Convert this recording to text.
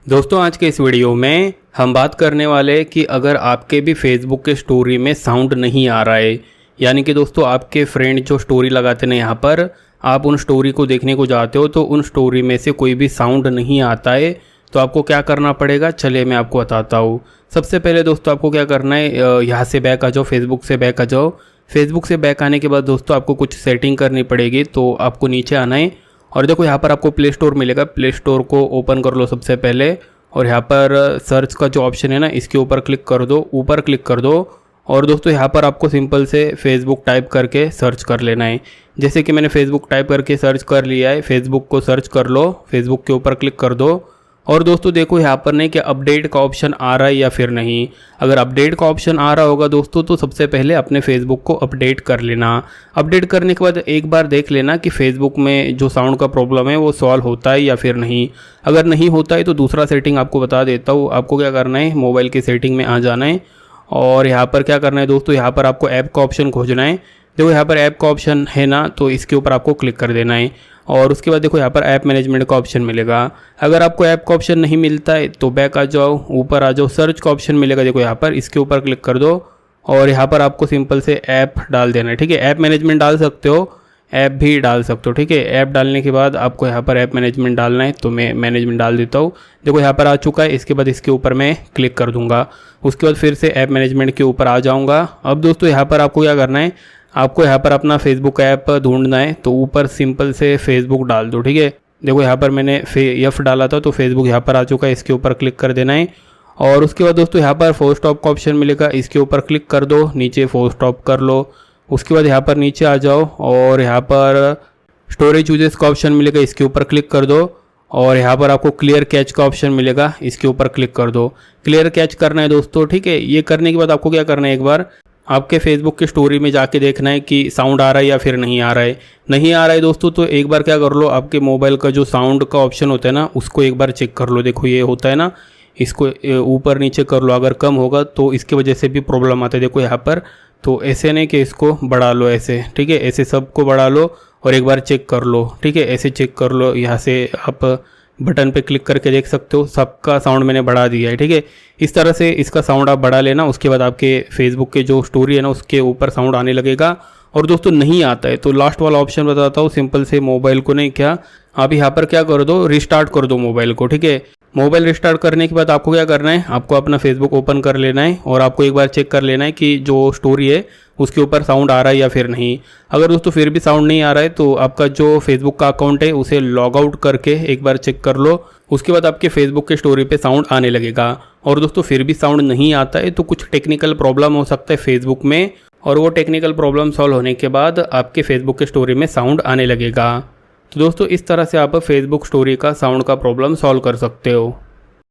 दोस्तों आज के इस वीडियो में हम बात करने वाले कि अगर आपके भी फेसबुक के स्टोरी में साउंड नहीं आ रहा है, यानी कि दोस्तों आपके फ्रेंड जो स्टोरी लगाते हैं यहाँ पर आप उन स्टोरी को देखने को जाते हो तो उन स्टोरी में से कोई भी साउंड नहीं आता है, तो आपको क्या करना पड़ेगा चलिए मैं आपको बताता हूँ। सबसे पहले दोस्तों आपको क्या करना है, यहाँ से बैक आ जाओ, फेसबुक से बैक आ जाओ। फेसबुक से बैक आने के बाद दोस्तों आपको कुछ सेटिंग करनी पड़ेगी, तो आपको नीचे आना है और देखो यहाँ पर आपको प्ले स्टोर मिलेगा। प्ले स्टोर को ओपन कर लो सबसे पहले और यहाँ पर सर्च का जो ऑप्शन है ना इसके ऊपर क्लिक कर दो, ऊपर क्लिक कर दो और दोस्तों यहाँ पर आपको सिंपल से फेसबुक टाइप करके सर्च कर लेना है। जैसे कि मैंने फेसबुक टाइप करके सर्च कर लिया है, फेसबुक को सर्च कर लो, फेसबुक के ऊपर क्लिक कर दो और दोस्तों देखो यहाँ पर नहीं कि अपडेट का ऑप्शन आ रहा है या फिर नहीं। अगर अपडेट का ऑप्शन आ रहा होगा दोस्तों तो सबसे पहले अपने फेसबुक को अपडेट कर लेना। अपडेट करने के बाद एक बार देख लेना कि फेसबुक में जो साउंड का प्रॉब्लम है वो सॉल्व होता है या फिर नहीं। अगर नहीं होता है तो दूसरा सेटिंग आपको बता देता हूँ। आपको क्या करना है, मोबाइल की सेटिंग में आ जाना है और यहाँ पर क्या करना है दोस्तों, यहाँ पर आपको ऐप का ऑप्शन खोजना है। देखो यहाँ पर ऐप का ऑप्शन है ना, तो इसके ऊपर आपको क्लिक कर देना है और उसके बाद देखो यहाँ पर ऐप मैनेजमेंट का ऑप्शन मिलेगा। अगर आपको ऐप का ऑप्शन नहीं मिलता है तो बैक आ जाओ, ऊपर आ जाओ, सर्च का ऑप्शन मिलेगा, देखो यहाँ पर इसके ऊपर क्लिक कर दो और यहाँ पर आपको सिंपल से ऐप डाल देना है। ठीक है, ऐप मैनेजमेंट डाल सकते हो, ऐप भी डाल सकते हो। ठीक है, ऐप डालने के बाद आपको यहाँ पर ऐप मैनेजमेंट डालना है, तो मैं मैनेजमेंट डाल देता हूँ। देखो यहाँ पर आ चुका है, इसके बाद इसके ऊपर मैं क्लिक कर दूंगा, उसके बाद फिर से ऐप मैनेजमेंट के ऊपर आ जाऊँगा। अब दोस्तों यहाँ पर आपको क्या करना है, आपको यहाँ पर अपना फेसबुक ऐप ढूंढना है, तो ऊपर सिंपल से फेसबुक डाल दो। ठीक है, देखो यहाँ पर मैंने एफ डाला था तो फेसबुक यहाँ पर आ चुका है, इसके ऊपर क्लिक कर देना है और उसके बाद दोस्तों यहाँ पर फोर स्टॉप का ऑप्शन मिलेगा, इसके ऊपर क्लिक कर दो, नीचे फोर स्टॉप कर लो। उसके बाद यहाँ पर नीचे आ जाओ और यहाँ पर स्टोरेज यूजेस का ऑप्शन मिलेगा, इसके ऊपर क्लिक कर दो और यहाँ पर आपको क्लियर कैच का ऑप्शन मिलेगा, इसके ऊपर क्लिक कर दो। क्लियर कैच करना है दोस्तों। ठीक है, ये करने के बाद आपको क्या करना है, एक बार आपके फेसबुक की स्टोरी में जाके देखना है कि साउंड आ रहा है या फिर नहीं आ रहा है। नहीं आ रहा है दोस्तों तो एक बार क्या कर लो, आपके मोबाइल का जो साउंड का ऑप्शन होता है ना उसको एक बार चेक कर लो। देखो ये होता है ना, इसको ऊपर नीचे कर लो, अगर कम होगा तो इसकी वजह से भी प्रॉब्लम आता है। देखो यहाँ पर तो ऐसे नहीं कि इसको बढ़ा लो ऐसे, ठीक है, ऐसे सबको बढ़ा लो और एक बार चेक कर लो। ठीक है, ऐसे चेक कर लो, यहाँ से आप बटन पे क्लिक करके देख सकते हो, सबका साउंड मैंने बढ़ा दिया है। ठीक है, इस तरह से इसका साउंड आप बढ़ा लेना, उसके बाद आपके फेसबुक के जो स्टोरी है ना उसके ऊपर साउंड आने लगेगा। और दोस्तों नहीं आता है तो लास्ट वाला ऑप्शन बताता हूँ, सिंपल से मोबाइल को नहीं क्या आप यहाँ पर क्या कर दो, रिस्टार्ट कर दो मोबाइल को। ठीक है, मोबाइल रिस्टार्ट करने के बाद आपको क्या करना है, आपको अपना फेसबुक ओपन कर लेना है और आपको एक बार चेक कर लेना है कि जो स्टोरी है उसके ऊपर साउंड आ रहा है या फिर नहीं। अगर दोस्तों फिर भी साउंड नहीं आ रहा है तो आपका जो फेसबुक का अकाउंट है उसे लॉग आउट करके एक बार चेक कर लो, उसके बाद आपके फेसबुक के स्टोरी पे साउंड आने लगेगा। और दोस्तों फिर भी साउंड नहीं आता है तो कुछ टेक्निकल प्रॉब्लम हो सकता है फेसबुक में, और वो टेक्निकल प्रॉब्लम सॉल्व होने के बाद आपके फेसबुक के स्टोरी में साउंड आने लगेगा। तो दोस्तों इस तरह से आप फेसबुक स्टोरी का साउंड का प्रॉब्लम सॉल्व कर सकते हो।